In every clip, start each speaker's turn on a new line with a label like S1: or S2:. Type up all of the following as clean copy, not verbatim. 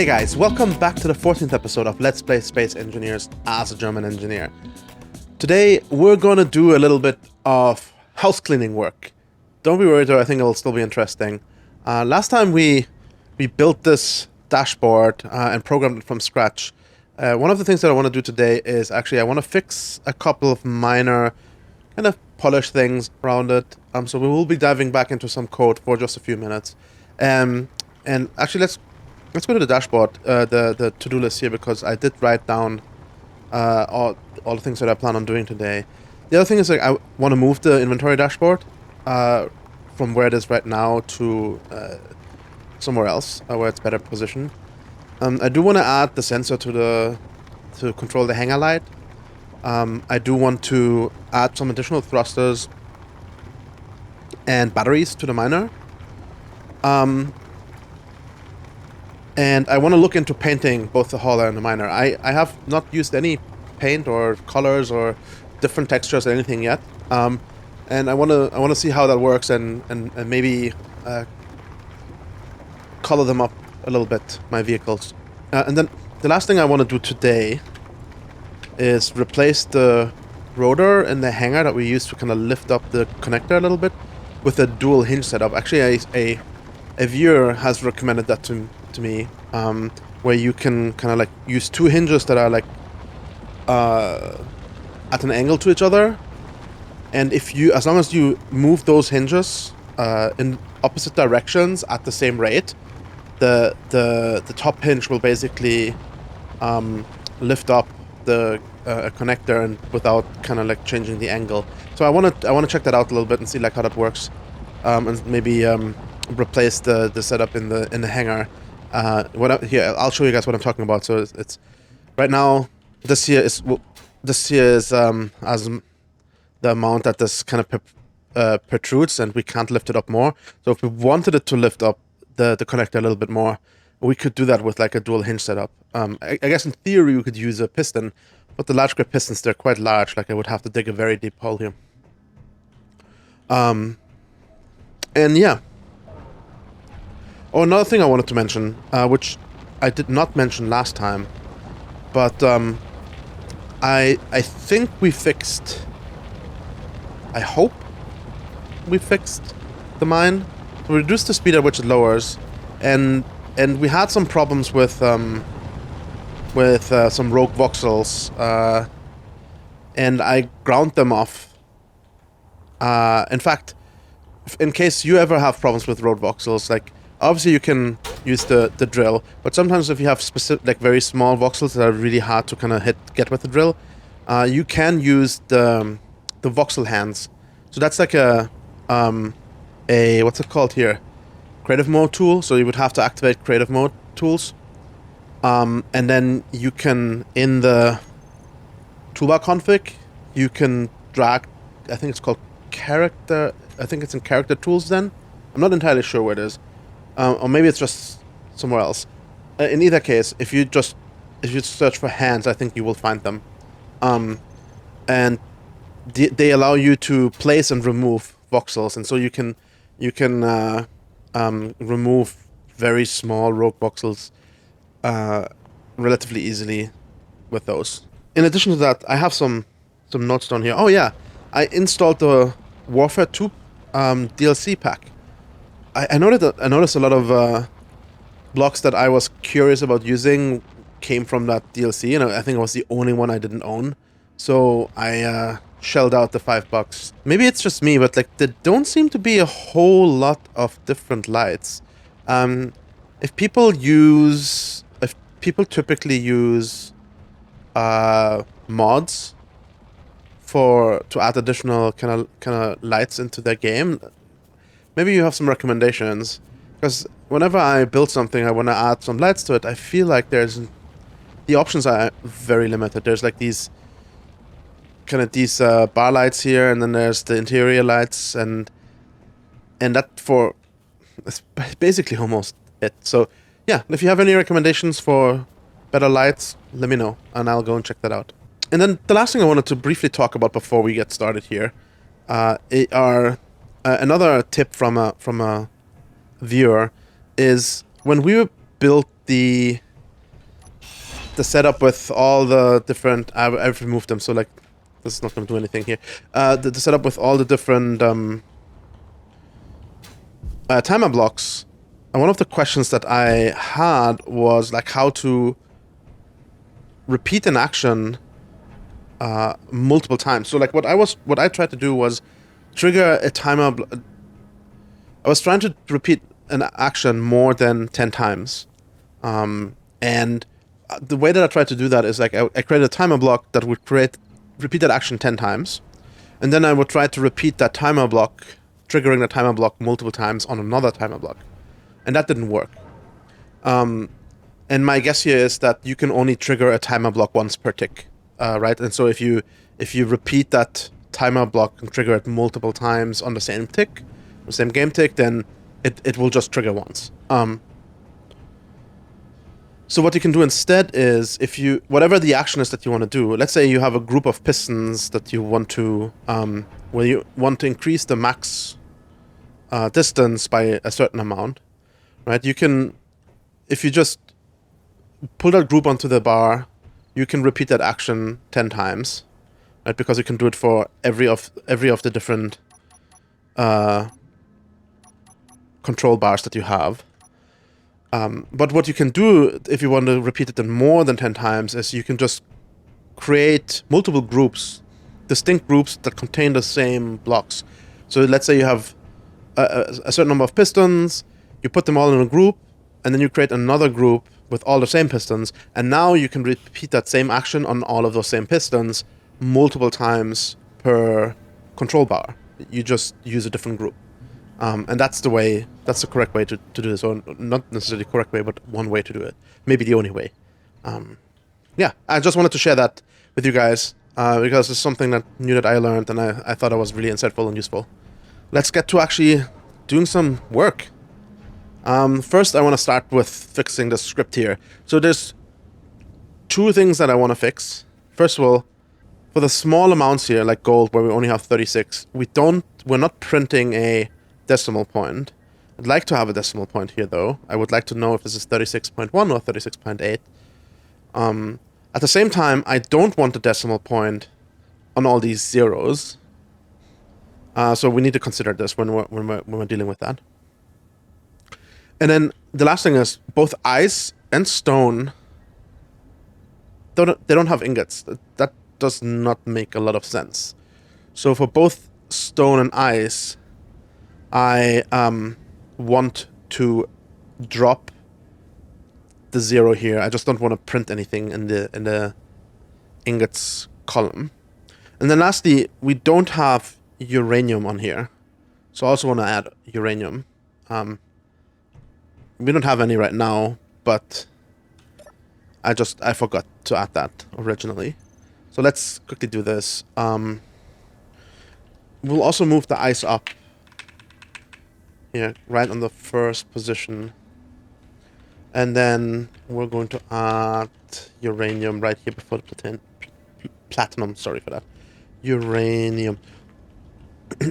S1: Hey guys, welcome back to the 14th episode of Let's Play Space Engineers as a German engineer. Today we're gonna do a little bit of house cleaning work. Don't be worried though, I think it'll still be interesting. Last time we built this dashboard and programmed it from scratch. One of the things that I want to do today is actually I want to fix a couple of minor kind of polish things around it. So we will be diving back into some code for just a few minutes. And actually let's go to the dashboard, the to-do list here, because I did write down all the things that I plan on doing today. The other thing is, like, I want to move the inventory dashboard from where it is right now to somewhere else where it's better positioned. I do want to add the sensor to control the hangar light. I do want to add some additional thrusters and batteries to the miner. And I want to look into painting both the hauler and the miner. I have not used any paint or colors or different textures or anything yet. And I want to see how that works and maybe color them up a little bit, my vehicles. And then the last thing I want to do today is replace the rotor in the hangar that we used to kind of lift up the connector a little bit with a dual hinge setup. Actually, a viewer has recommended that to me, where you can kind of like use two hinges that are like at an angle to each other, and as long as you move those hinges in opposite directions at the same rate, the top hinge will basically lift up the connector and without kind of like changing the angle. So I want to check that out a little bit and see like how that works, and maybe replace the setup in the hangar. Here I'll show you guys what I'm talking about. So it's right now this here is as the amount that this kind of protrudes, and we can't lift it up more. So if we wanted it to lift up the connector a little bit more, we could do that with like a dual hinge setup. I guess in theory we could use a piston, but the large grip pistons, they're quite large. Like I would have to dig a very deep hole here. And yeah. Oh, another thing I wanted to mention, which I did not mention last time, but I think we fixed. I hope we fixed the mine. We reduced the speed at which it lowers, and we had some problems with some rogue voxels, and I ground them off. In fact, in case you ever have problems with rogue voxels, like. Obviously, you can use the drill, but sometimes if you have specific, like very small voxels that are really hard to kind of get with the drill, you can use the voxel hands. So that's like a what's it called here? Creative mode tool. So you would have to activate creative mode tools, and then you can in the toolbar config you can drag. I think it's called character. I think it's in character tools. Then I'm not entirely sure where it is. Or maybe it's just somewhere else. In either case, if you search for hands, I think you will find them. And they allow you to place and remove voxels, and so you can remove very small rogue voxels relatively easily with those. In addition to that, I have some notes down here. Oh yeah, I installed the Warfare 2 DLC pack. I noticed a lot of blocks that I was curious about using came from that DLC, and I think it was the only one I didn't own. So I shelled out the $5. Maybe it's just me, but like there don't seem to be a whole lot of different lights. If people typically use mods to add additional kind of lights into their game. Maybe you have some recommendations, because whenever I build something, I want to add some lights to it. I feel like the options are very limited. There's like these bar lights here, and then there's the interior lights, and that's basically almost it. So yeah, if you have any recommendations for better lights, let me know, and I'll go and check that out. And then the last thing I wanted to briefly talk about before we get started here are another tip from a viewer is when we built the the setup with all the different... I've removed them, so like this is not going to do anything here. The setup with all the different timer blocks. And one of the questions that I had was like how to repeat an action multiple times. So like what I tried to do was trigger a timer. I was trying to repeat an action more than 10 times, and the way that I tried to do that is like I created a timer block that would repeat that action 10 times, and then I would try to repeat that timer block, triggering the timer block multiple times on another timer block, and that didn't work. And my guess here is that you can only trigger a timer block once per tick, right? And so if you repeat that timer block and trigger it multiple times on the same tick, the same game tick, then it will just trigger once. So what you can do instead is, whatever the action is that you want to do, let's say you have a group of pistons that you want to, where you want to increase the max distance by a certain amount, right? You can, if you just pull that group onto the bar, you can repeat that action 10 times, right? Because you can do it for every of the different control bars that you have. But what you can do if you want to repeat it in more than 10 times is you can just create multiple groups, distinct groups that contain the same blocks. So let's say you have a certain number of pistons, you put them all in a group, and then you create another group with all the same pistons, and now you can repeat that same action on all of those same pistons multiple times per control bar. You just use a different group. And that's the correct way to do this, or not necessarily the correct way, but one way to do it. Maybe the only way. Yeah, I just wanted to share that with you guys, because it's something new that I learned, and I thought it was really insightful and useful. Let's get to actually doing some work. First, I want to start with fixing the script here. So there's two things that I want to fix. First of all, for the small amounts here, like gold, where we only have 36, we're not printing a decimal point. I'd like to have a decimal point here, though. I would like to know if this is 36.1 or 36.8. At the same time, I don't want a decimal point on all these zeros. So we need to consider this when we're dealing with that. And then the last thing is both ice and stone. They don't have ingots. That does not make a lot of sense. So for both stone and ice, I want to drop the 0 here. I just don't want to print anything in the ingots column. And then lastly, we don't have uranium on here, so I also want to add uranium. We don't have any right now, but I forgot to add that originally. So let's quickly do this. We'll also move the ice up here, right on the first position. And then we're going to add uranium right here before the platinum. Sorry for that. Uranium.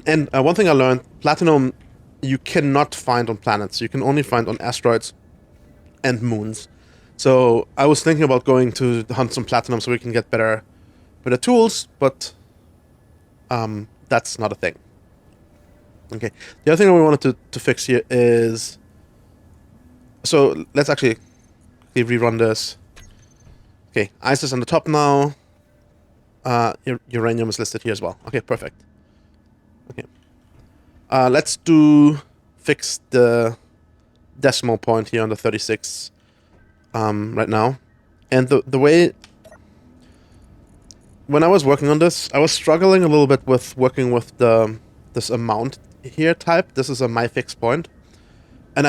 S1: And one thing I learned, platinum you cannot find on planets. You can only find on asteroids and moons. So I was thinking about going to hunt some platinum so we can get better tools, but that's not a thing. Okay. The other thing that we wanted to fix here is... So let's actually rerun this. Okay, ice is on the top now. Uranium is listed here as well. Okay, perfect. Okay. Let's fix the decimal point here on the 36 right now. And the way... When I was working on this, I was struggling a little bit with working with this amount here type. This is a my fix point. And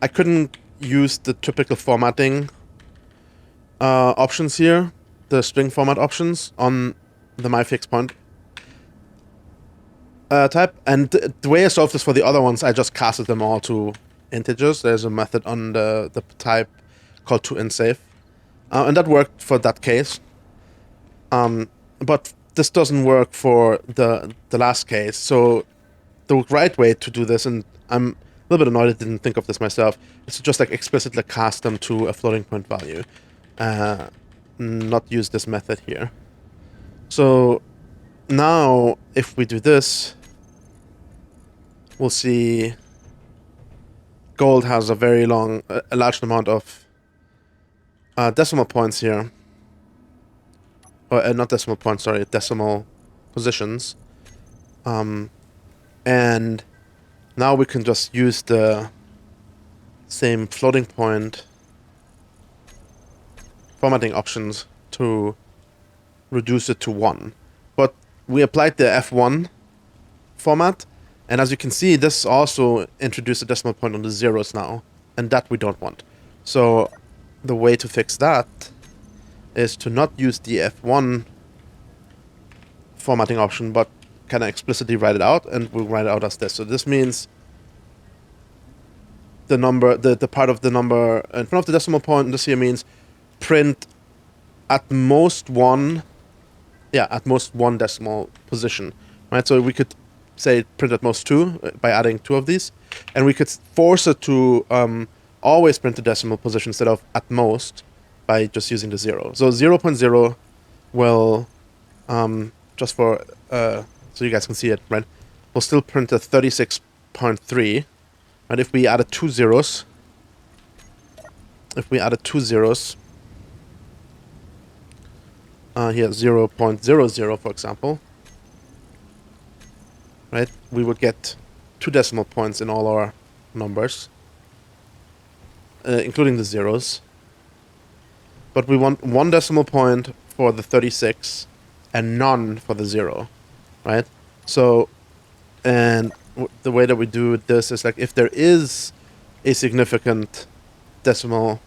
S1: I couldn't use the typical formatting options here, the string format options on the my fix point type. And the way I solved this for the other ones, I just casted them all to integers. There's a method on the type called toIntSafe. And that worked for that case. But this doesn't work for the last case. So the right way to do this, and I'm a little bit annoyed I didn't think of this myself, is to just like explicitly cast them to a floating point value. not use this method here. So now if we do this, we'll see gold has a very long, a large amount of decimal points here. Or not decimal points, sorry, decimal positions. And now we can just use the same floating point formatting options to reduce it to 1. But we applied the F1 format, and as you can see, this also introduced a decimal point on the zeros now, and that we don't want. So the way to fix that is to not use the F1 formatting option, but kind of explicitly write it out, and we'll write it out as this. So this means the number, the part of the number in front of the decimal point, this here means print at most one, at most one decimal position, right? So we could say print at most 2 by adding 2 of these, and we could force it to always print the decimal position instead of at most by just using the 0. So 0.0 will, just for, so you guys can see it, right? We'll still print at 36.3, right? If we added 2 zeros, here 0.00 for example, right? We would get 2 decimal points in all our numbers, including the zeros. But we want 1 decimal point for the 36 and none for the 0, right? So, and the way that we do this is like if there is a significant decimal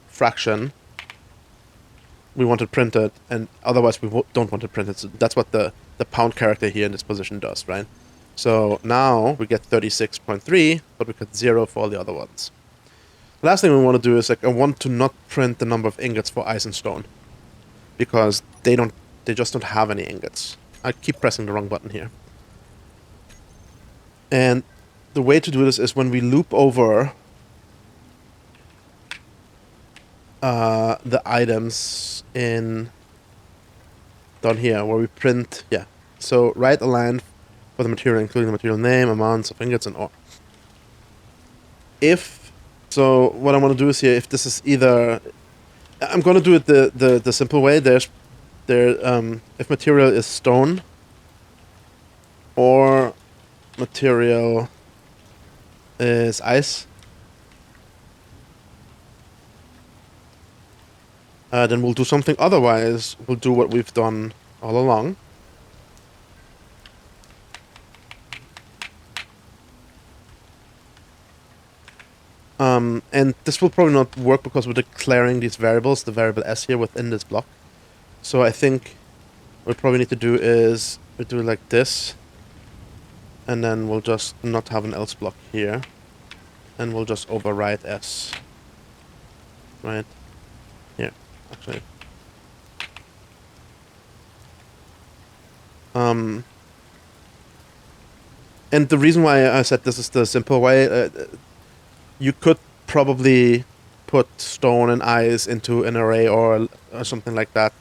S1: fraction, we want it printed, and otherwise we don't want it printed. So that's what the pound character here in this position does, right? So now we get 36.3, but we get 0 for all the other ones. The last thing we want to do is like I want to not print the number of ingots for ice and stone, because they just don't have any ingots. I keep pressing the wrong button here. And the way to do this is when we loop over the items in down here where we print, so write a line for the material, including the material name, amounts of ingots, and ore. So what I want to do is here, if this is either, I'm going to do it the simple way. If material is stone or material is ice, then we'll do something. Otherwise, we'll do what we've done all along. And this will probably not work because we're declaring these variables, the variable s here within this block. So I think what we probably need to do is we do it like this, and then we'll just not have an else block here, and we'll just overwrite s, right here, actually. And the reason why I said this is the simple way, you could probably put stone and ice into an array or something like that,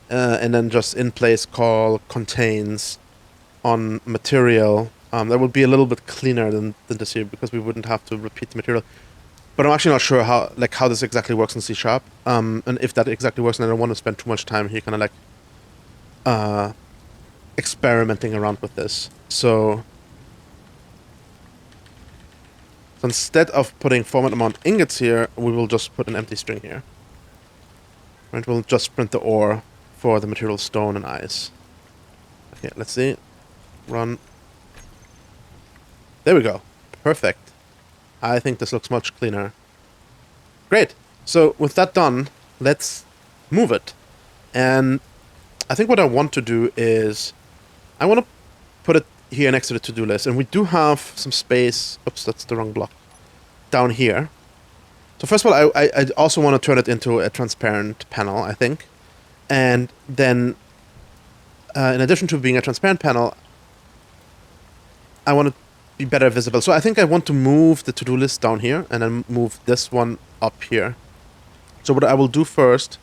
S1: and then just in place call contains on material. That would be a little bit cleaner than this here, because we wouldn't have to repeat the material. But I'm actually not sure how this exactly works in C#. And if that exactly works, and I don't want to spend too much time here kind of like experimenting around with this. So instead of putting format amount ingots here, we will just put an empty string here. Right, we'll just print the ore for the material stone and ice. Okay, let's see. Run. There we go. Perfect. I think this looks much cleaner. Great. So with that done, let's move it. And I think what I want to do is I want to put it here next to the to-do list, and we do have some space. Oops, that's the wrong block. Down here. So first of all, I also want to turn it into a transparent panel, I think. And then, in addition to being a transparent panel, I want to be better visible. So I think I want to move the to-do list down here, and then move this one up here. So what I will do first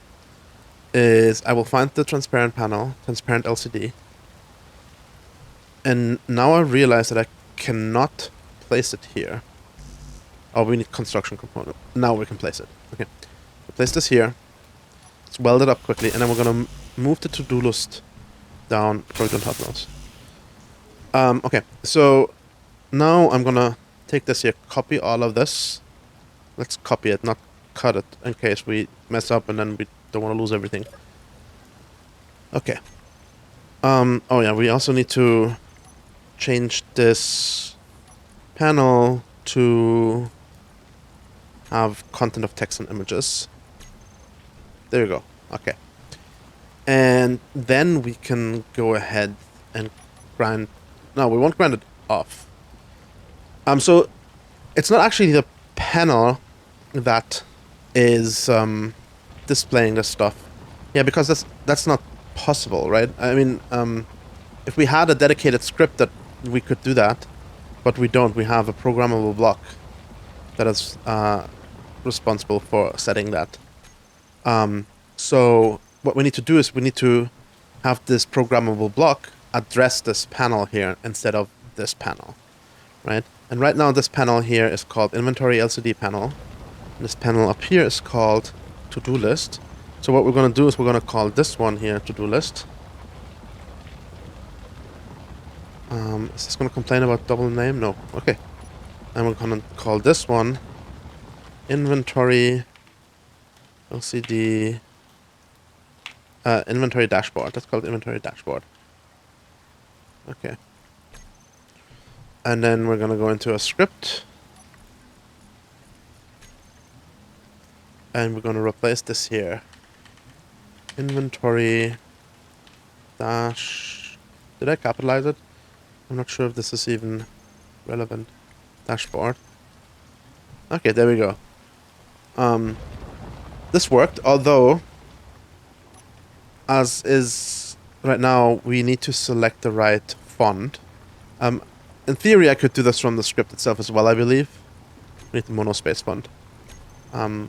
S1: is I will find the transparent panel, transparent LCD. And now I realize that I cannot place it here. Oh, we need construction component. Now we can place it. Okay. We'll place this here. Let's weld it up quickly, and then we're gonna move the to-do list down. Probably don't have those. Okay, so now I'm gonna take this here, copy all of this. Let's copy it, not cut it, in case we mess up and then we don't want to lose everything. Okay. Oh yeah, we also need to change this panel to have content of text and images. There you go. Okay. And then we can go ahead and grind. No, we won't grind it off. So it's not actually the panel that is displaying this stuff. Yeah, because that's not possible, right? I mean, if we had a dedicated script that we could do that, but we don't. We have a programmable block that is responsible for setting that. So what we need to do is we need to have this programmable block address this panel here instead of this panel, right? And right now this panel here is called inventory LCD panel. This panel up here is called to-do list. So what we're going to do is we're going to call this one here to-do list. Is this going to complain about double name? No. Okay. And we're going to call this one inventory LCD inventory dashboard. That's called inventory dashboard. Okay. And then we're going to go into a script. And we're going to replace this here. Inventory dash... Did I capitalize it? I'm not sure if this is even relevant. Dashboard. Okay, there we go. This worked, although, as is right now, we need to select the right font. In theory, I could do this from the script itself as well, I believe. We need the monospace font.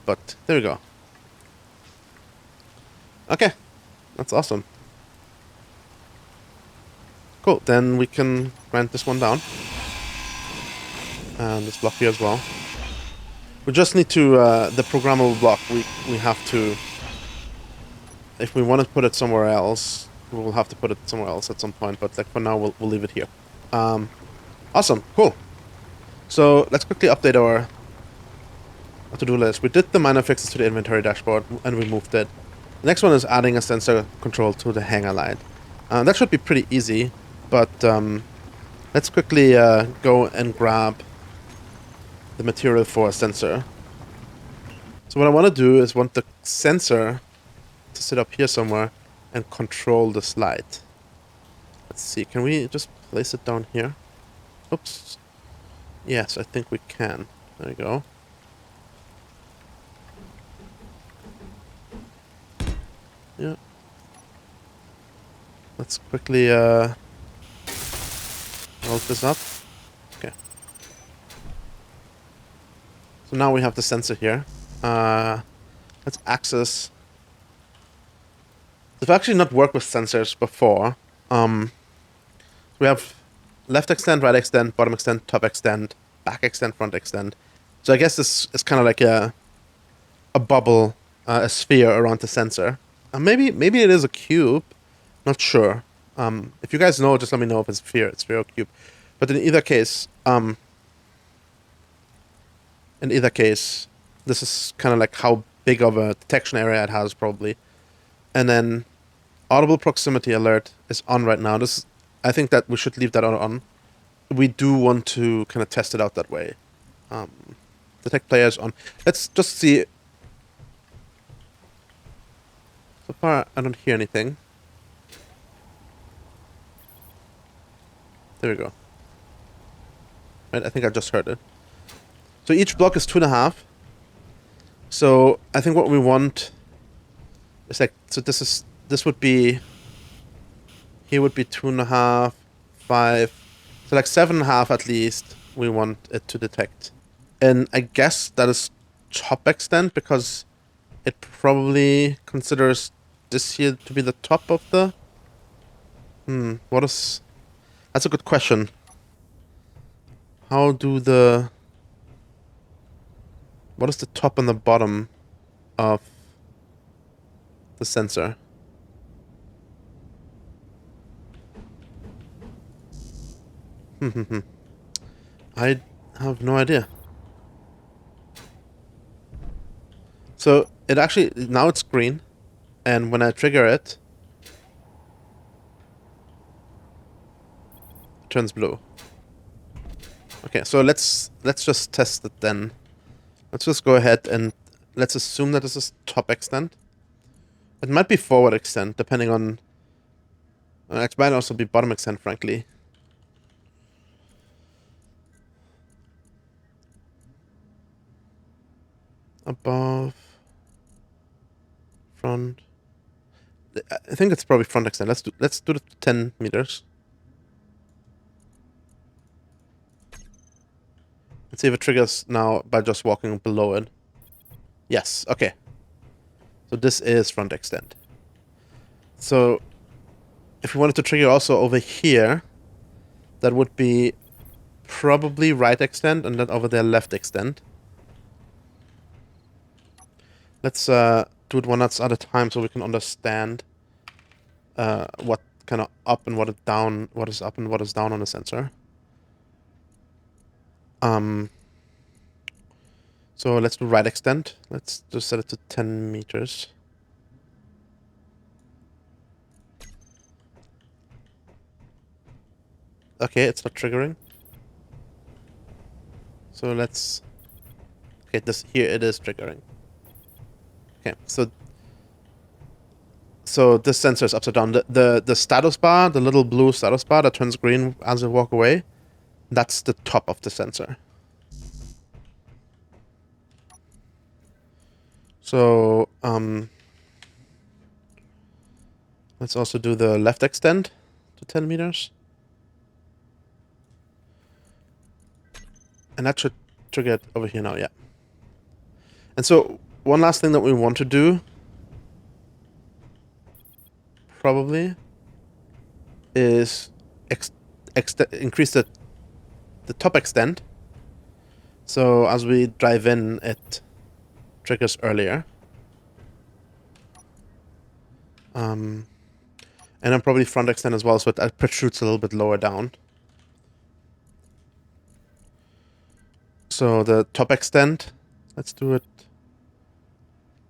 S1: But there we go. Okay, that's awesome. Cool, then we can grind this one down. And this block here as well. We just need to, the programmable block, we have to, if we want to put it somewhere else, we will have to put it somewhere else at some point, but like for now, we'll leave it here. Awesome, cool. So let's quickly update our to-do list. We did the minor fixes to the inventory dashboard, and we moved it. The next one is adding a sensor control to the hangar light. That should be pretty easy, but let's quickly go and grab the material for a sensor. So what I want to do is want the sensor to sit up here somewhere and control this light. Let's see, can we just place it down here? Oops. Yes, I think we can. There we go. Yeah. Let's quickly load this up. Okay. So now we have the sensor here. Let's access. We've actually not worked with sensors before. We have left extend, right extend, bottom extend, top extend, back extend, front extend. So I guess this is kind of like a bubble, a sphere around the sensor. Maybe it is a cube. Not sure. If you guys know, just let me know if it's sphere or cube. But in either case, this is kind of like how big of a detection area it has, probably. And then audible proximity alert is on right now. I think that we should leave that on. We do want to kind of test it out that way. Detect players on. Let's just see. So far, I don't hear anything. There we go. Right, I think I just heard it. So each block is 2.5. So I think what we want is like, so this would be, here would be 2.5, 5, so like 7.5 at least we want it to detect. And I guess that is top extent because it probably considers this here to be the top of the... what is... That's a good question. How do the... What is the top and the bottom of the sensor? I have no idea. So it actually, now it's green, and when I trigger it, it turns blue. Okay, so let's just test it then. Let's just go ahead and let's assume that this is top extent. It might be forward extent, depending on... it might also be bottom extent, frankly. Above... Front... I think it's probably front extent. Let's do the 10 meters. Let's see if it triggers now by just walking below it. Yes, okay. So this is front extent. So if we wanted to trigger also over here, that would be probably right extent, and then over there left extent. Let's do it one notch at a time so we can understand what kind of up and what is down, what is up and what is down on the sensor. So let's do right extent. Let's just set it to 10 meters. Okay, it's not triggering. So let's... Okay, this here it is triggering. Okay, so this sensor is upside down. The status bar, the little blue status bar that turns green as you walk away, that's the top of the sensor. So let's also do the left extend to 10 meters. And that should trigger it over here now, yeah. And so one last thing that we want to do probably is increase the top extent. So as we drive in, it triggers earlier. And then probably front extend as well, so it protrudes a little bit lower down. So the top extent, let's do it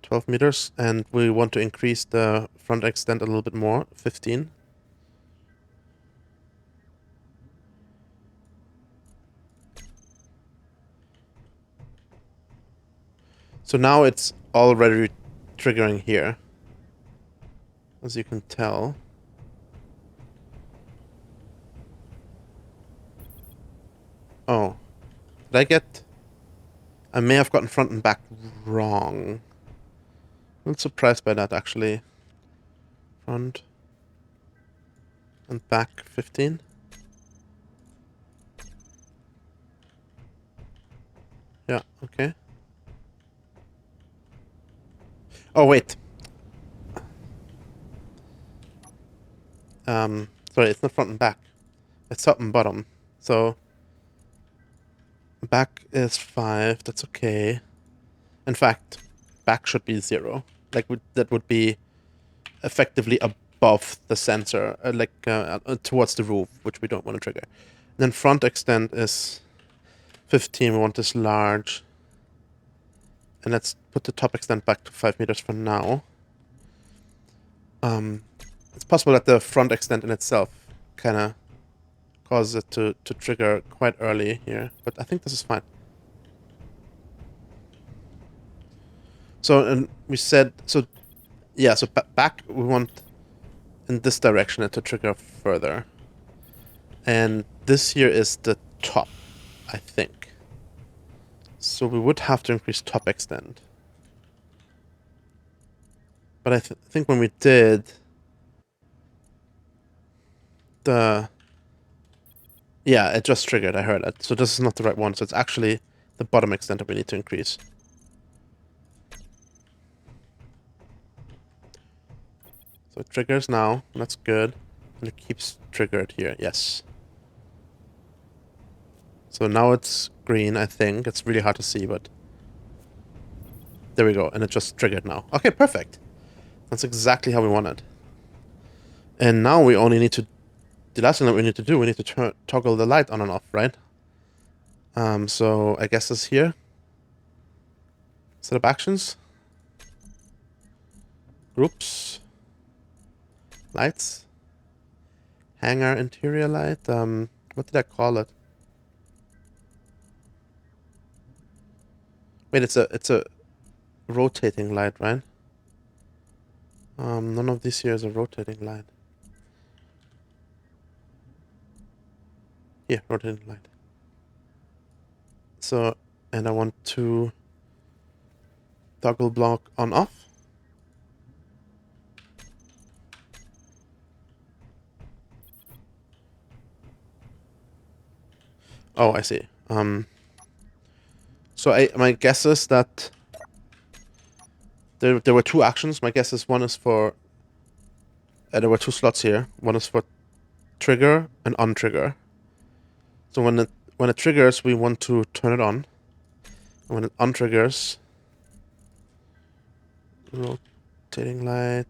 S1: 12 meters, and we want to increase the front extent a little bit more, 15. So now it's already triggering here, as you can tell. Oh, did I get... I may have gotten front and back wrong. I'm a little surprised by that, actually. Front and back 15. Yeah, okay. Oh, wait. Sorry, it's not front and back. It's top and bottom. So back is 5. That's okay. In fact, back should be 0. Like that would be effectively above the sensor, towards the roof, which we don't want to trigger. And then front extent is 15. We want this large. And let's put the top extent back to 5 meters for now. It's possible that the front extent in itself kind of causes it to trigger quite early here, but I think this is fine. So, and we said, so yeah, so back we want in this direction it to trigger further. And this here is the top, I think. So we would have to increase top extent. But I think when we did yeah, it just triggered, I heard it. So this is not the right one, so it's actually the bottom extent that we need to increase. So it triggers now. That's good. And it keeps triggered here. Yes. So now it's green, I think. It's really hard to see, but... There we go. And it just triggered now. Okay, perfect. That's exactly how we want it. And now we only need to... The last thing that we need to do, we need to toggle the light on and off, right? So I guess it's here. Set up actions. Groups. Lights. Hangar interior light. What did I call it? Wait, it's a rotating light, right? None of these here is a rotating light. Yeah, rotating light. So, and I want to toggle block on off. Oh, I see. So my guess is that there were two actions. My guess is one is for there were two slots here. One is for trigger and untrigger. So when it triggers, we want to turn it on. And when it untriggers, rotating light,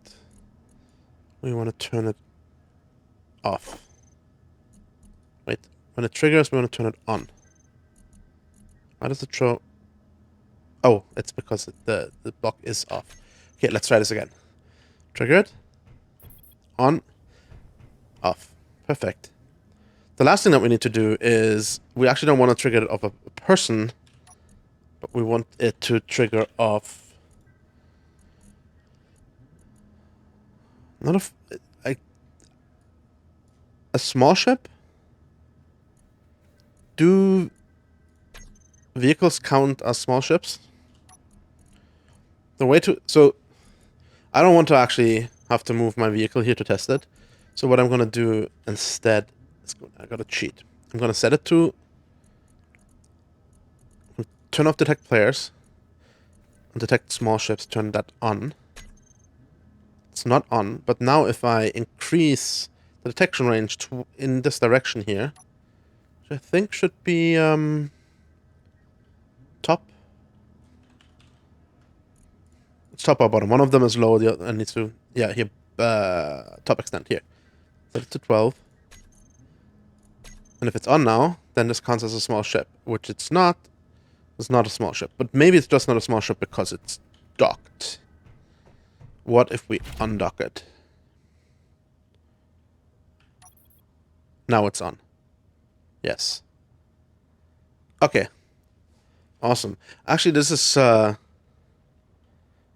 S1: we want to turn it off. Wait, when it triggers, we want to turn it on. Why does it show? Oh, it's because the block is off. Okay, let's try this again. Triggered. On. Off. Perfect. The last thing that we need to do is we actually don't want to trigger it off a person, but we want it to trigger off not a small ship. Do vehicles count as small ships? The way to I don't want to actually have to move my vehicle here to test it. So what I'm gonna do instead is I gotta cheat. I'm gonna set it to turn off detect players and detect small ships. Turn that on. It's not on, but now if I increase the detection range to in this direction here, which I think should be top. It's top or bottom. One of them is low. The other needs to here top extent here. Set it to 12. And if it's on now, then this counts as a small ship, which it's not. It's not a small ship, but maybe it's just not a small ship because it's docked. What if we undock it? Now it's on. Yes. Okay. Awesome. Actually, this is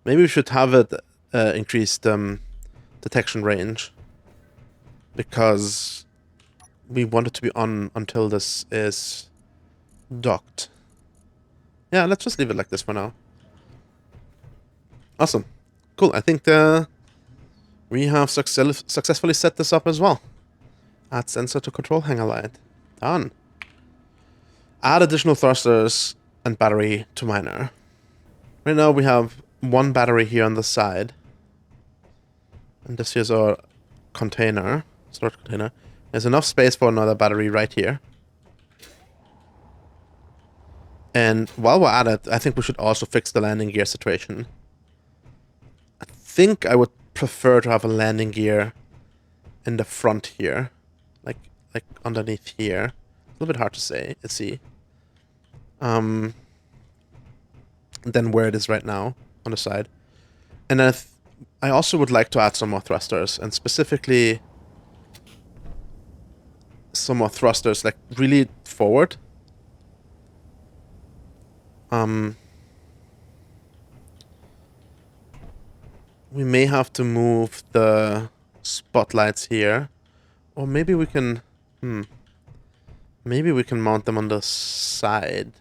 S1: maybe we should have it increased detection range because we want it to be on until this is docked. Yeah, let's just leave it like this for now. Awesome. Cool. I think we have successfully set this up as well. Add sensor to control hangar light. Done. Add additional thrusters and battery to miner. Right now we have one battery here on the side. And this here's our container, storage container. There's enough space for another battery right here. And while we're at it, I think we should also fix the landing gear situation. I think I would prefer to have a landing gear in the front here. Like underneath here. A little bit hard to see. Than where it is right now on the side. And then I also would like to add some more thrusters, and specifically some more thrusters like really forward. We may have to move the spotlights here, or maybe we can maybe we can mount them on the side.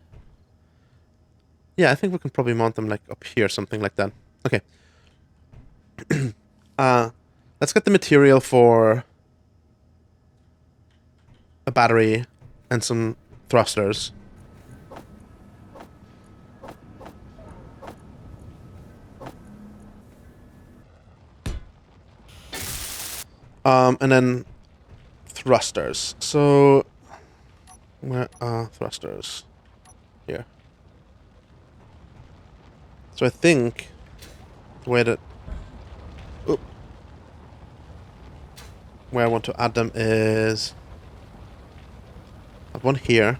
S1: Yeah, I think we can probably mount them like up here, something like that. Okay. Let's get the material for a battery and some thrusters. And then thrusters. So where are thrusters? Here. So I think where the where I want to add them is one here.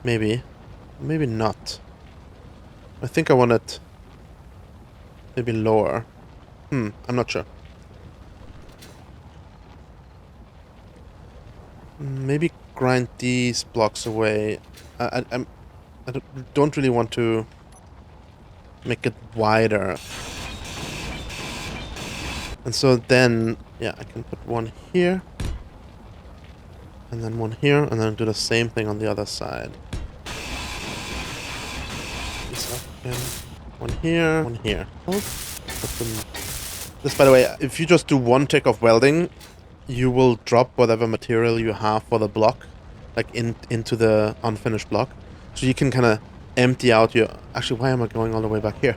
S1: Maybe not. I think I want it maybe lower. I'm not sure. Maybe grind these blocks away. I don't really want to make it wider. And so then, yeah, I can put one here. And then one here, and then do the same thing on the other side. One here, one here. This, by the way, if you just do one tick of welding, you will drop whatever material you have for the block, like into the unfinished block. So you can kind of empty out your... Actually, why am I going all the way back here?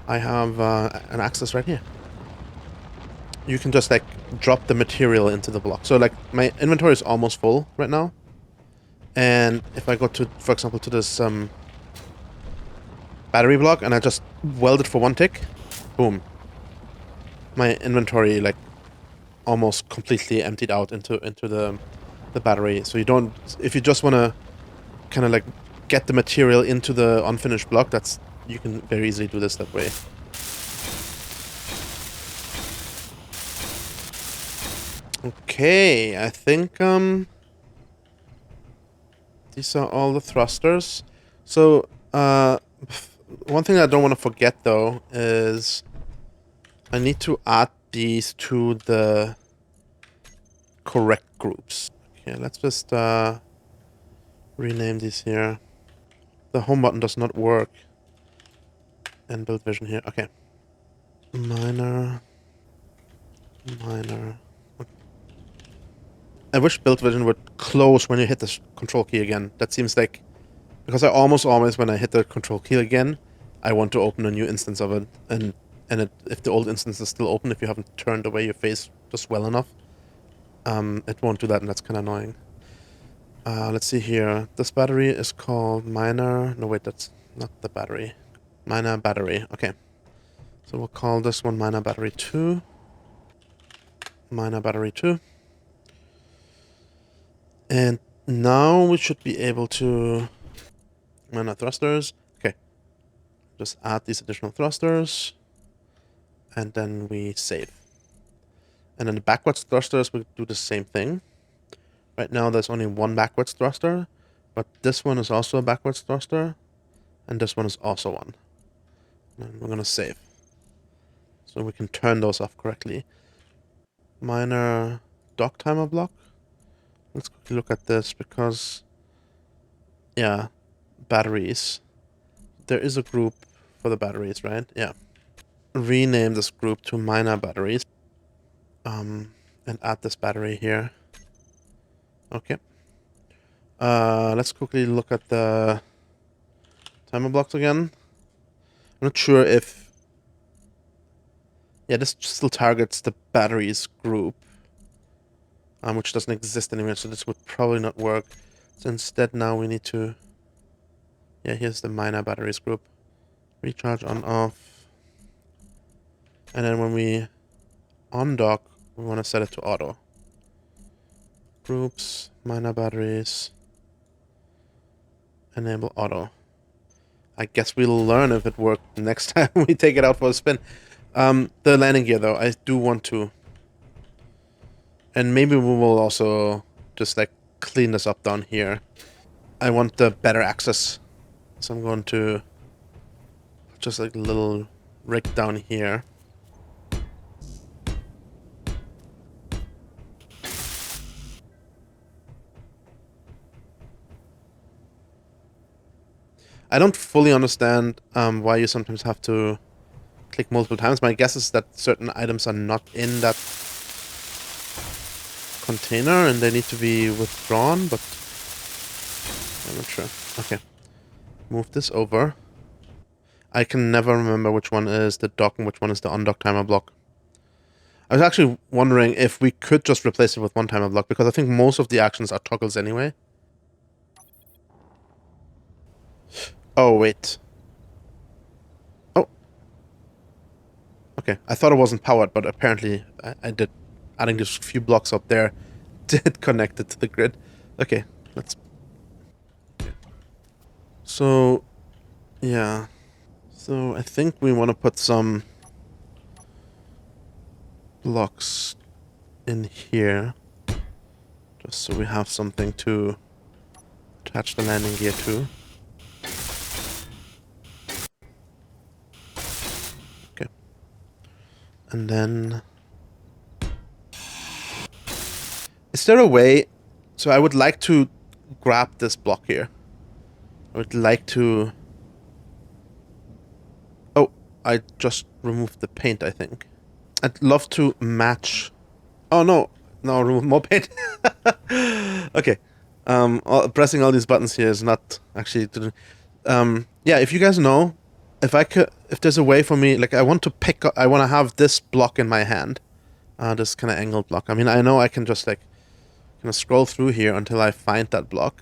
S1: I have an access right here. You can just like drop the material into the block. So like my inventory is almost full right now. And if I go to, for example, to this battery block and I just weld it for one tick, boom. My inventory like almost completely emptied out into the battery. So you don't, if you just want to kind of like get the material into the unfinished block, you can very easily do this that way. Okay, I think these are all the thrusters. So one thing I don't want to forget though is I need to add these to the correct groups. Okay, let's just rename these here. The home button does not work. And build vision here. Okay. Minor. I wish build vision would close when you hit the control key again. That seems like... Because I almost always, when I hit the control key again, I want to open a new instance of it. And if the old instance is still open, if you haven't turned away your face just well enough, it won't do that, and that's kind of annoying. Let's see here. This battery is called minor... No, wait, that's not the battery. Minor battery. Okay. So we'll call this one minor battery 2. Minor battery 2. And now we should be able to... Minor thrusters. Okay. Just add these additional thrusters. And then we save. And then the backwards thrusters will do the same thing. Right now there's only one backwards thruster. But this one is also a backwards thruster. And this one is also one. And we're going to save. So we can turn those off correctly. Minor dock timer block. Let's quickly look at this because... Yeah. Batteries. There is a group for the batteries, right? Yeah. Rename this group to minor batteries. And add this battery here. Okay. Let's quickly look at the timer blocks again. I'm not sure if... Yeah, this still targets the batteries group. Which doesn't exist anymore, so this would probably not work. So instead now we need to... Yeah, here's the minor batteries group. Recharge on off. And then when we undock, we want to set it to auto. Groups, minor batteries. Enable auto. I guess we'll learn if it worked next time we take it out for a spin. The landing gear though, I do want to. And maybe we will also just like clean this up down here. I want the better access. So I'm going to just like a little rig down here. I don't fully understand why you sometimes have to click multiple times. My guess is that certain items are not in that container and they need to be withdrawn, but I'm not sure. Okay. Move this over. I can never remember which one is the dock and which one is the undock timer block. I was actually wondering if we could just replace it with one timer block, because I think most of the actions are toggles anyway. Oh, wait. Oh. Okay, I thought it wasn't powered, but apparently I did. Adding just a few blocks up there did connect it to the grid. Okay, let's... So, yeah. So I think we want to put some blocks in here, just so we have something to attach the landing gear to. Okay. And then... Is there a way... So I would like to grab this block here. I would like to... Oh, I just removed the paint, I think. I'd love to match... Oh, no. No, remove more paint. Okay. Pressing all these buttons here is not actually... yeah, if you guys know, if there's a way for me, like I want to pick up... I want to have this block in my hand. This kind of angled block. I mean, I know I can just like... Kind of scroll through here until I find that block.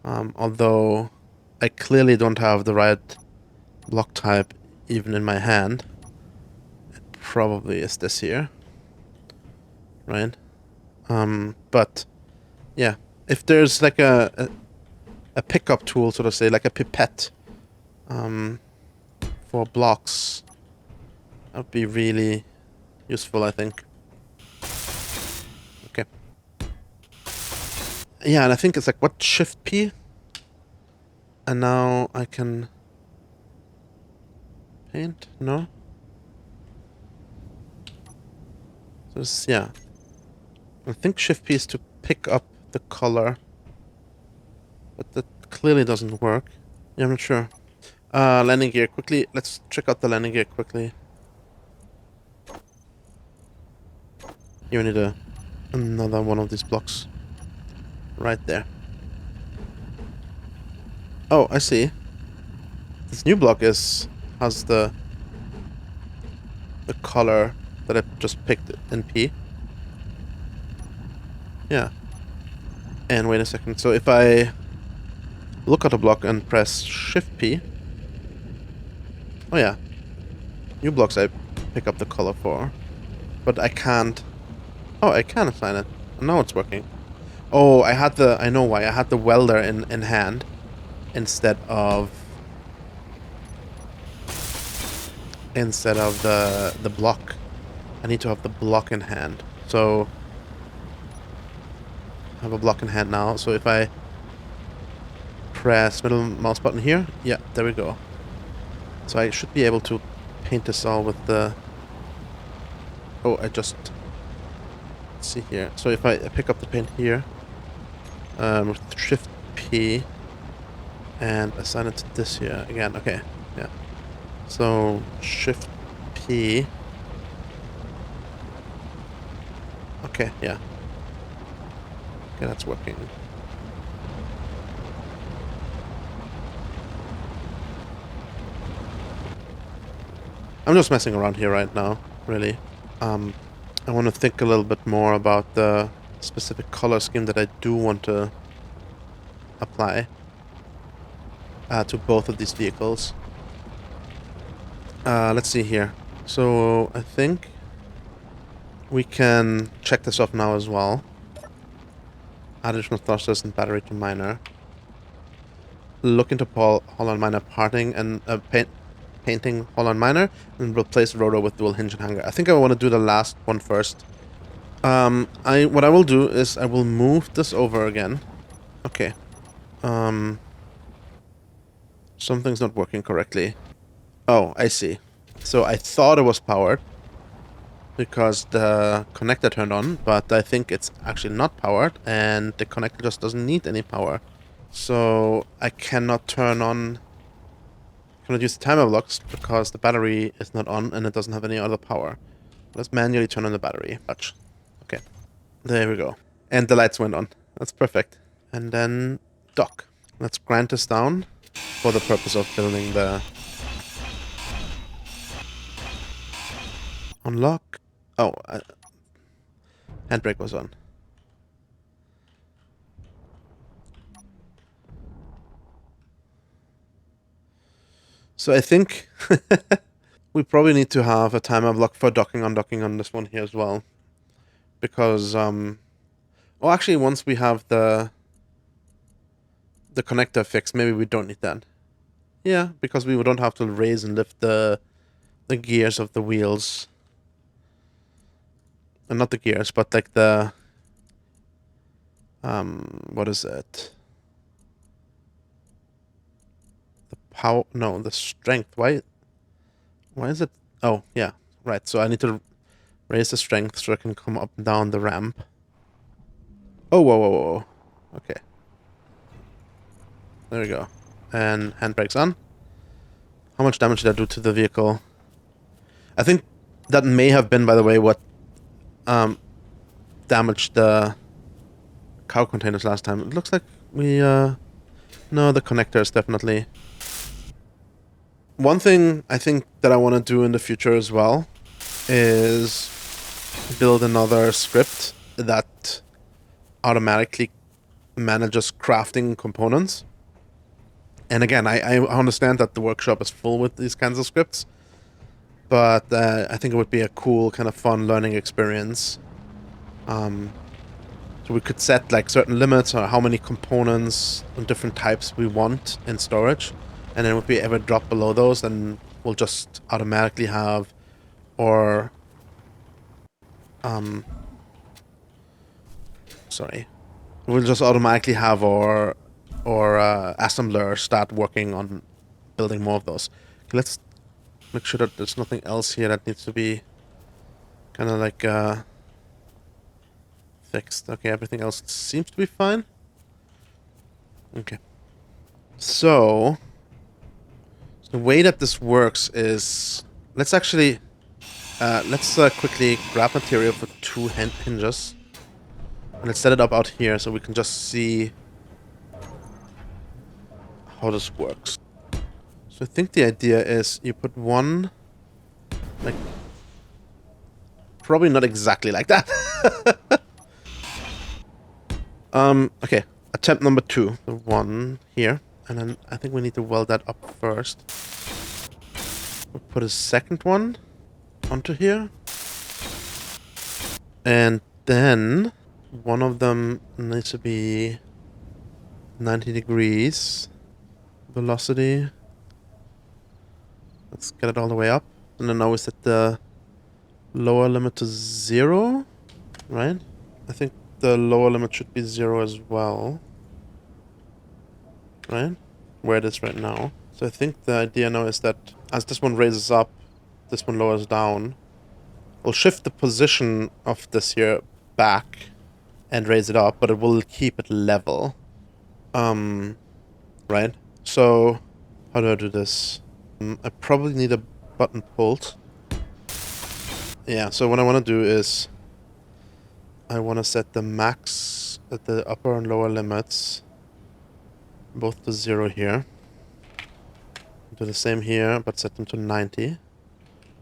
S1: Although I clearly don't have the right block type even in my hand. It probably is this here. Right? But yeah, if there's like a pickup tool, so to say, like a pipette for blocks, that would be really useful, I think. Okay. Yeah, and I think it's like, what, Shift P? And now I can paint? No? So this, yeah. I think Shift P is to pick up the color. But that clearly doesn't work. Yeah, I'm not sure. Landing gear, quickly. Let's check out the landing gear quickly. You need another one of these blocks. Right there. Oh, I see. This new block has the color that I just picked in P. Yeah. And wait a second. So if I look at a block and press Shift P. Oh yeah. New blocks I pick up the color for. But I can't. Oh, I can assign it. Now it's working. Oh, I know why. I had the welder in hand instead of the block. I need to have the block in hand. So I have a block in hand now. So if I press middle mouse button here, yeah, there we go. So I should be able to paint this all with the... Oh, let's see here. So if I pick up the paint here, with Shift P, and assign it to this here again. Okay, yeah. So Shift P. Okay, yeah. Okay, that's working. I'm just messing around here right now, really. I want to think a little bit more about the specific color scheme that I do want to apply to both of these vehicles. Let's see here. So I think we can check this off now as well. Additional thrusters and battery to miner. Look into Holland miner parting and painting Holland miner and replace rotor with dual hinge and hangar. I think I want to do the last one first. What I will do is I will move this over again. Okay. Something's not working correctly. Oh, I see. So I thought it was powered because the connector turned on, but I think it's actually not powered and the connector just doesn't need any power. So I cannot turn on... Cannot use the timer blocks because the battery is not on and it doesn't have any other power. Let's manually turn on the battery. Watch. Okay. There we go. And the lights went on. That's perfect. And then dock. Let's grind this down for the purpose of building the... Unlock. Oh, handbrake was on. So I think we probably need to have a timer block for docking, undocking on this one here as well. Because, well, actually, once we have the connector fixed, maybe we don't need that. Yeah, because we don't have to raise and lift the gears of the wheels. And not the gears, but like the, what is it? The power, no, the strength. Why is it? Oh, yeah, right. So I need to raise the strength so I can come up and down the ramp. Oh, whoa, whoa, whoa. Okay. There we go. And handbrake's on. How much damage did I do to the vehicle? I think that may have been, by the way, what damaged the cow containers last time. It looks like we, no, the connectors, definitely. One thing I think that I want to do in the future as well is build another script that automatically manages crafting components. And again, I understand that the workshop is full with these kinds of scripts, but I think it would be a cool, kind of fun learning experience. So we could set like certain limits on how many components and different types we want in storage. And then if we ever drop below those, then we'll just automatically have or sorry. We'll just automatically have our assembler start working on building more of those. Okay, let's make sure that there's nothing else here that needs to be kind of like fixed. Okay, everything else seems to be fine. Okay. So the way that this works is let's actually quickly grab material for 2 hinges. And let's set it up out here so we can just see how this works. So I think the idea is you put one, like, probably not exactly like that. Okay, attempt number 2. The one here, and then I think we need to weld that up first. We'll put a second one onto here. And then one of them needs to be 90 degrees velocity. Let's get it all the way up. And then now we set the lower limit to 0, right? I think the lower limit should be 0 as well. Right? Where it is right now. So I think the idea now is that as this one raises up, this one lowers down. We'll shift the position of this here back and raise it up, but it will keep it level. Right? So, how do I do this? I probably need a button pulled. Yeah, so what I want to do is I want to set the max at the upper and lower limits both to 0 here. Do the same here, but set them to 90.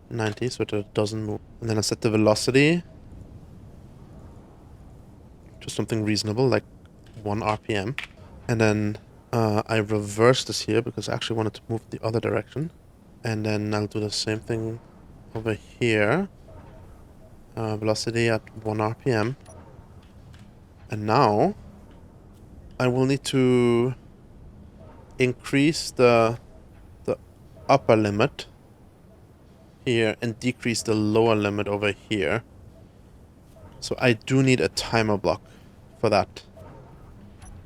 S1: 90 so that it doesn't move. And then I set the velocity to something reasonable, like 1 RPM. And then I reverse this here because I actually wanted to move the other direction. And then I'll do the same thing over here. Velocity at 1 RPM. And now I will need to increase the upper limit here and decrease the lower limit over here. So I do need a timer block for that.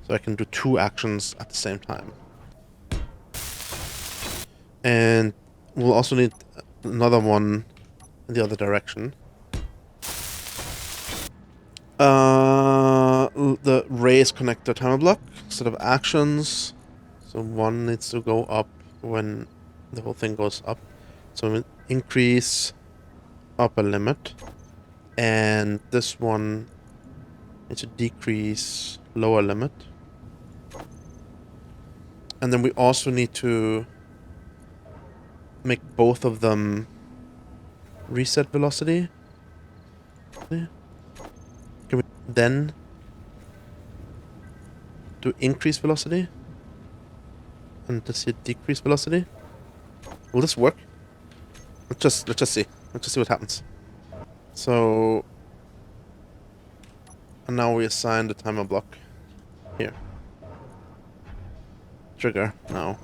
S1: So I can do 2 actions at the same time. And we'll also need another one in the other direction. The raise connector timer block instead of actions. So one needs to go up when the whole thing goes up. So we'll increase upper limit. And this one needs to decrease lower limit. And then we also need to make both of them reset velocity. Can we then do increase velocity? And this here decrease velocity? Will this work? Let's just see. Let's just see what happens. So, and now we assign the timer block here. Trigger now.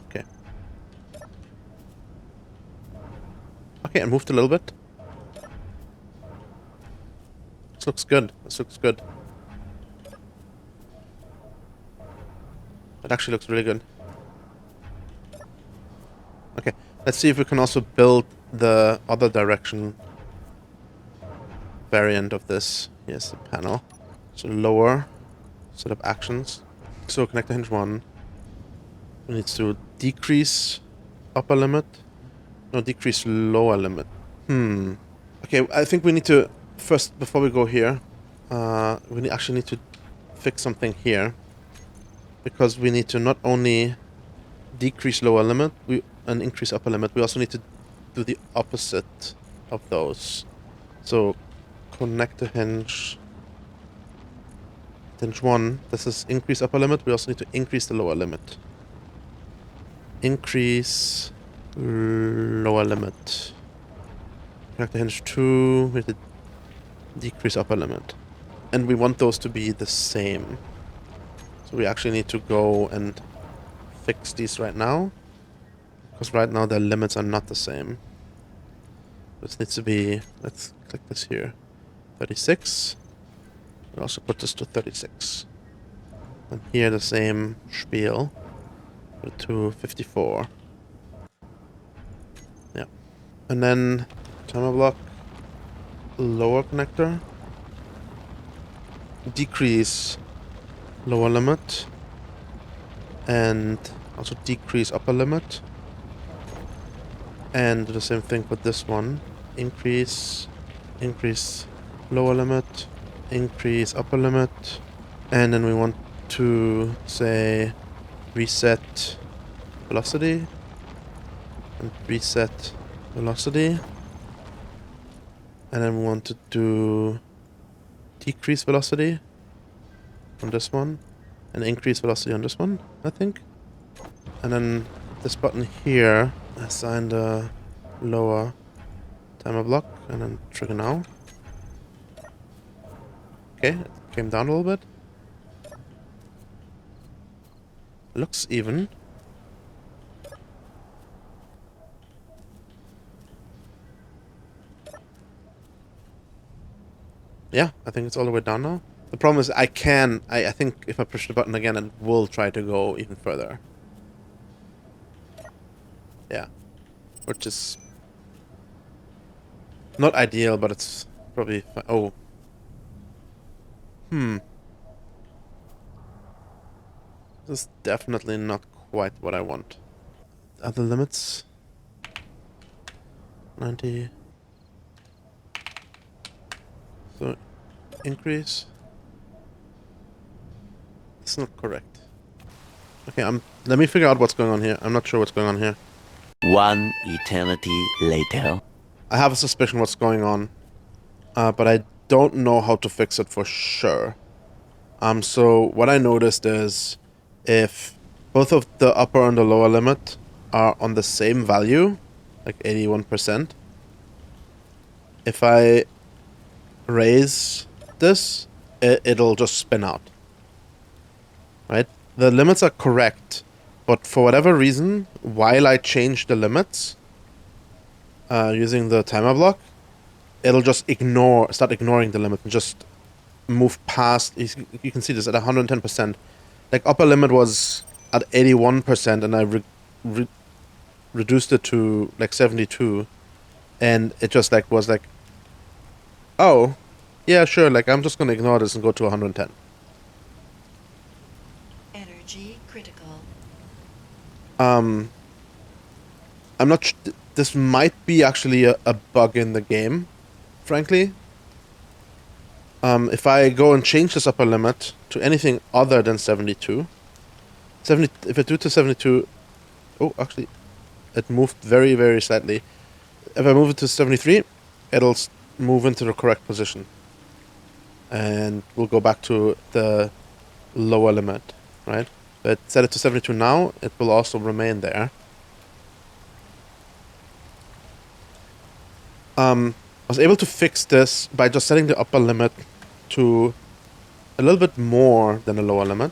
S1: Okay. Okay, I moved a little bit. This looks good. This looks good. It actually looks really good. Okay, let's see if we can also build the other direction variant of this. Here's the panel. So lower set of actions. So connector hinge 1. We need to decrease upper limit. No, decrease lower limit. Okay, I think we need to first, before we go here, we actually need to fix something here. Because we need to not only decrease lower limit and increase upper limit, we also need to do the opposite of those. So connector hinge 1, this is increase upper limit. We also need to increase the lower limit. Increase lower limit. Connector hinge 2, we need to decrease upper limit. And we want those to be the same. So we actually need to go and fix these right now. Because right now their limits are not the same. This needs to be, let's click this here, 36. We'll also put this to 36. And here the same spiel, put it to 54. Yeah. And then timer block, lower connector, decrease lower limit, and also decrease upper limit. And do the same thing with this one. Increase lower limit, increase upper limit, and then we want to say reset velocity and reset velocity, and then we want to do decrease velocity on this one and increase velocity on this one, I think. And then this button here, assign the lower timer block and then trigger now. Okay, it came down a little bit. Looks even. Yeah, I think it's all the way down now. The problem is I think if I push the button again, it will try to go even further. Yeah. Which is not ideal, but it's probably fine. Oh. This is definitely not quite what I want. Other limits? 90. So, increase. It's not correct. Okay, let me figure out what's going on here. I'm not sure what's going on here.
S2: One eternity later.
S1: I have a suspicion what's going on, but I don't know how to fix it for sure. So what I noticed is if both of the upper and the lower limit are on the same value, like 81%, if I raise this, it'll just spin out. Right? The limits are correct, but for whatever reason, while I change the limits using the timer block, it'll just start ignoring the limit and just move past. You can see this at 110%. Like upper limit was at 81%, and I reduced it to like 72, and it just like was like, oh, yeah, sure. Like I'm just gonna ignore this and go to 110.
S3: Energy critical.
S1: I'm not. This might be actually a bug in the game, frankly. If I go and change this upper limit to anything other than 72, if I do it to 72, oh, actually, it moved very, very slightly. If I move it to 73, it'll move into the correct position. And we'll go back to the lower limit, right? But set it to 72 now, it will also remain there. I was able to fix this by just setting the upper limit to a little bit more than the lower limit.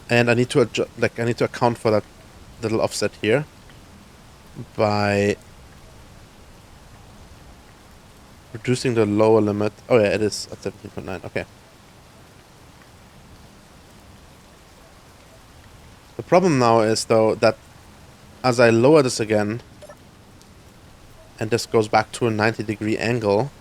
S1: And I need to adjust, I need to account for that little offset here by reducing the lower limit. Oh yeah, it is at 17.9. Okay. The problem now is though that as I lower this again, and this goes back to a 90-degree angle,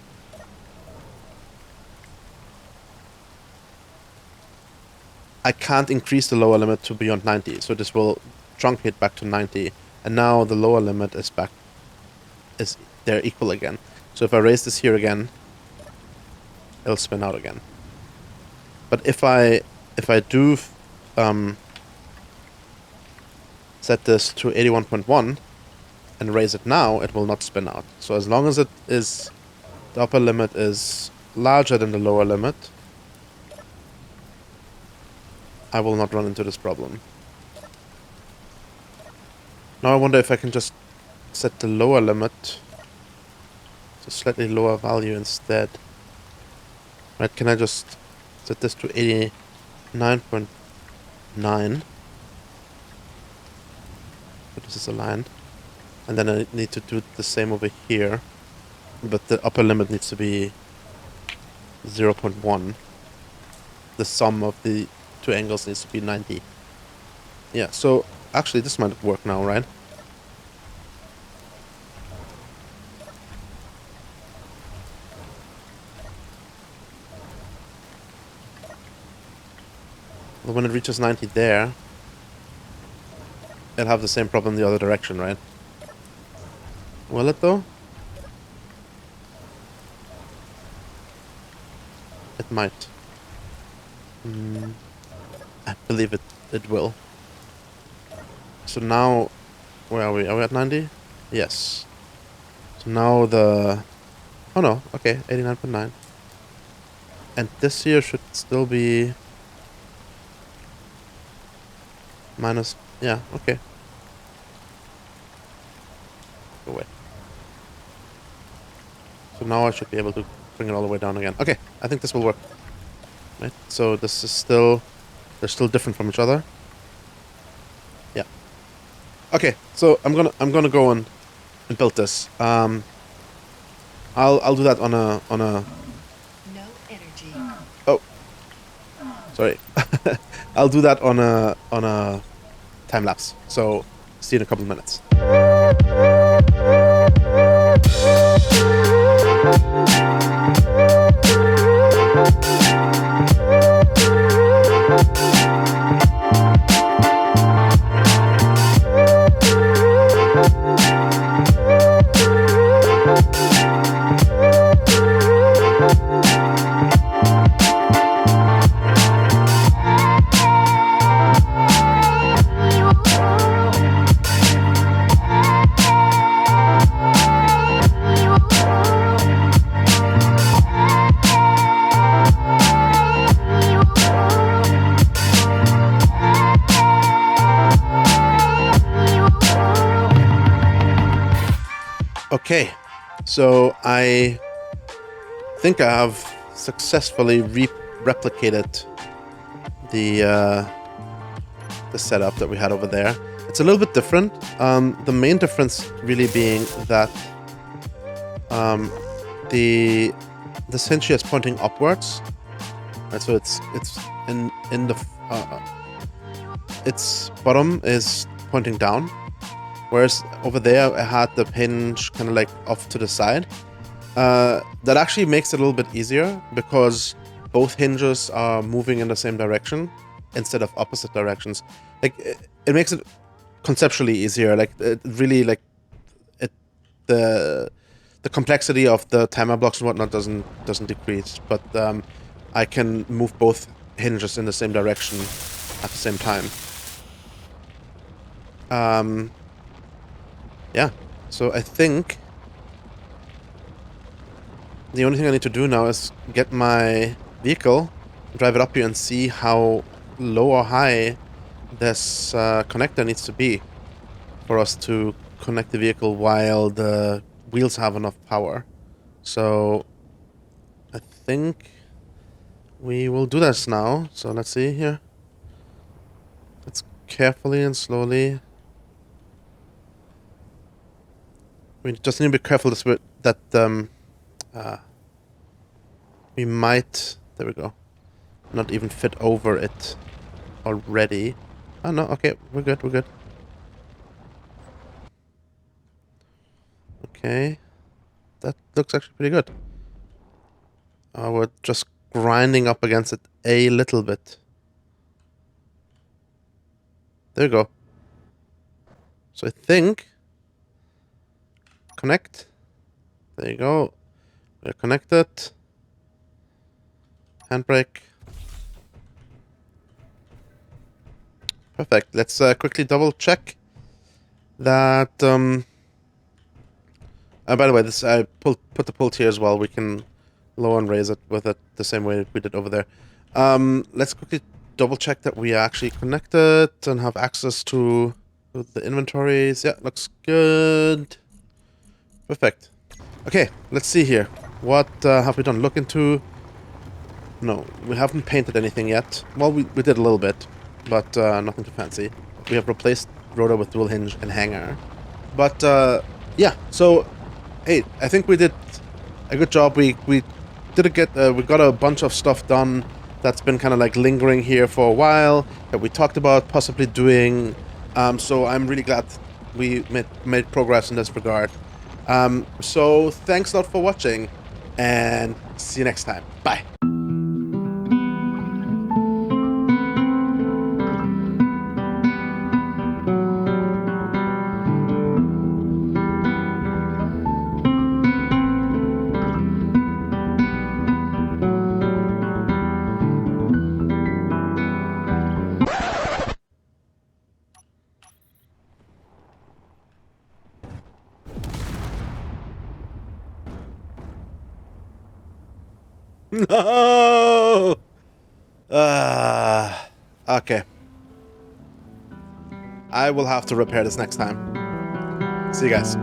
S1: I can't increase the lower limit to beyond 90, so this will truncate back to 90, and now the lower limit is back, they're equal again. So if I raise this here again, it'll spin out again. But if I do set this to 81.1 and raise it now, it will not spin out. So as long as it is, the upper limit is larger than the lower limit, I will not run into this problem. Now I wonder if I can just set the lower limit to slightly lower value instead. Right, can I just set this to 89.9? So this is aligned. And then I need to do the same over here. But the upper limit needs to be 0.1. The sum of the two angles needs to be 90. Yeah, so actually this might work now, right? Well, when it reaches 90 there, it'll have the same problem the other direction, right? Will it though? It might. I believe it will. So now, where are we? Are we at 90? Yes. So now the... Oh no, okay, 89.9. And this here should still be... minus... Yeah, okay. Go away. So now I should be able to bring it all the way down again. Okay, I think this will work. Right, so this is still... They're still different from each other. Yeah. Okay, so I'm gonna go and build this. I'll do that on a
S3: No energy.
S1: Oh, sorry. I'll do that on a time lapse. So see you in a couple of minutes. Okay, so I think I have successfully replicated the setup that we had over there. It's a little bit different. The main difference really being that this hinge here is pointing upwards, right? So it's in the its bottom is pointing down. Whereas over there, I had the hinge kind of like off to the side. That actually makes it a little bit easier because both hinges are moving in the same direction instead of opposite directions. Like it makes it conceptually easier. Like it really the complexity of the timer blocks and whatnot doesn't decrease. But I can move both hinges in the same direction at the same time. Yeah, so I think the only thing I need to do now is get my vehicle, drive it up here and see how low or high this connector needs to be for us to connect the vehicle while the wheels have enough power. So I think we will do this now. So let's see here. Let's carefully and slowly. We just need to be careful that we might, there we go, not even fit over it already. Oh no, okay, we're good, we're good. Okay, that looks actually pretty good. We're just grinding up against it a little bit. There we go. So I think, connect. There you go. We're connected. Handbrake. Perfect. Let's quickly double check that. By the way, this I put the pult here as well. We can lower and raise it with it the same way we did over there. Let's quickly double check that we are actually connected and have access to the inventories. Yeah, looks good. Perfect. Okay, let's see here. What have we done? Look into... No, we haven't painted anything yet. Well, we did a little bit, but nothing too fancy. We have replaced rotor with dual hinge and hangar. But, yeah, so, hey, I think we did a good job. We got a bunch of stuff done that's been kind of like lingering here for a while that we talked about possibly doing. So I'm really glad we made progress in this regard. So thanks a lot for watching, and see you next time. Bye. No! Okay. I will have to repair this next time. See you guys.